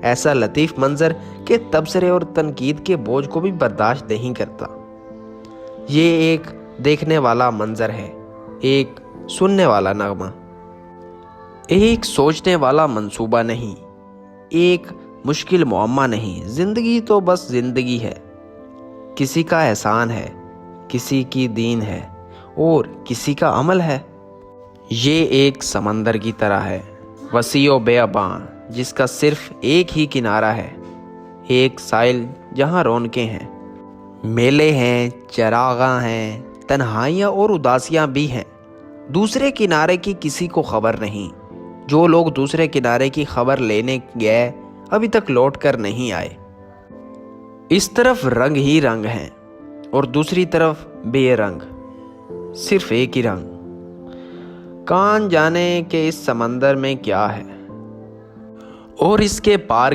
ایسا لطیف منظر کہ تبصرے اور تنقید کے بوجھ کو بھی برداشت نہیں کرتا۔ یہ ایک دیکھنے والا منظر ہے، ایک سننے والا نغمہ، ایک سوچنے والا منصوبہ نہیں، ایک مشکل معمہ نہیں۔ زندگی تو بس زندگی ہے، کسی کا احسان ہے، کسی کی دین ہے اور کسی کا عمل ہے۔ یہ ایک سمندر کی طرح ہے، وسیع و بیاباں، جس کا صرف ایک ہی کنارہ ہے، ایک ساحل جہاں رونقیں ہیں، میلے ہیں، چراغاں ہیں، تنہائیاں اور اداسیاں بھی ہیں۔ دوسرے کنارے کی کسی کو خبر نہیں۔ جو لوگ دوسرے کنارے کی خبر لینے گئے ابھی تک لوٹ کر نہیں آئے۔ اس طرف رنگ ہی رنگ ہیں اور دوسری طرف بے رنگ، صرف ایک ہی رنگ۔ کون جانے کہ اس سمندر میں کیا ہے اور اس کے پار